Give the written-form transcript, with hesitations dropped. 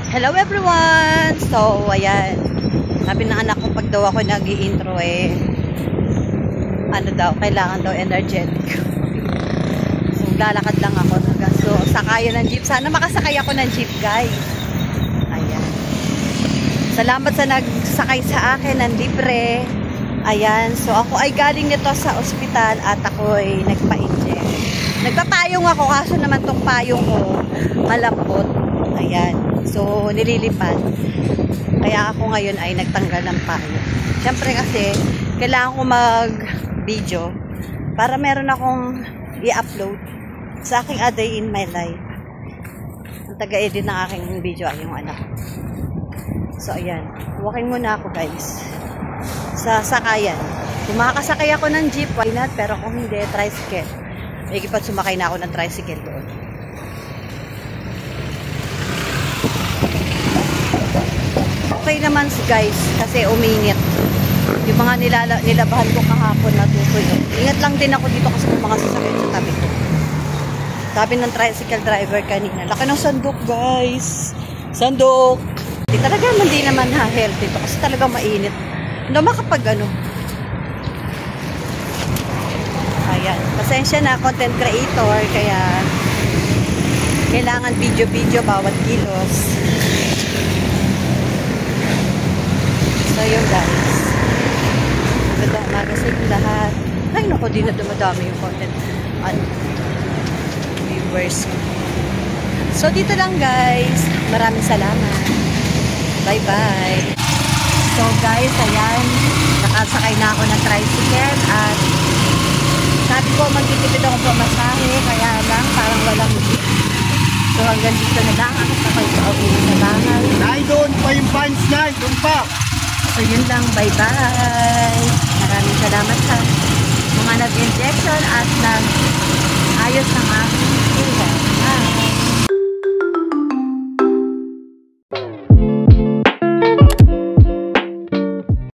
Hello everyone! So, ayan. Sabi ng anak ko pag daw ako nag-i-intro ano daw, kailangan daw energetic. So, lalakad lang ako. So, sakayan ng jeep. Sana makasakay ako ng jeep, guys. Ayan. Salamat sa nagsakay sa akin ng libre. Ayan. So, ako ay galing nito sa ospital at ako ay nagpa-inject. Nagpapayong ako, kaso naman tong payong ko malambot. Ayan. So, nililipad. Kaya ako ngayon ay nagtanggal ng payo. Siyempre kasi, kailangan ko mag-video para meron akong i-upload sa aking A Day in My Life. Ang taga-edit ng aking video ay yung anak. So, ayan. Walking muna ako, guys. Sa sakayan. Kung makakasakay ako ng jeep, why not? Pero kung hindi, tricycle. Ikipag sumakay na ako ng tricycle doon. Okay naman guys, kasi uminit. Yung mga nilabahan ko kahapon na tutuyo. Ingat lang din ako dito kasi may mga sasakyan sa tabi ko. Sabi ng tricycle driver kanina, laki ng sandok guys. Sandok! Di talaga hindi naman healthy dito kasi talagang mainit. Ano makapag ano? Ayan, pasensya na, content creator, kaya kailangan video-video bawat kilos. So yun guys, magandang umaga sa inyo lahat. Ay naku, di na dumadami yung content viewers. So dito lang guys, maraming salamat. Bye bye. So guys, ayan, nakasakay na ako ng tricycle at sabi ko magtitipid ako pamasahe, kaya lang parang walang jeep. So hanggang dito na lang ako pakay sa bahay. Nay, doon pa yung fines, Nay, doon pa. So yun lang, bye-bye. Maraming salamat sa mga nag-injection at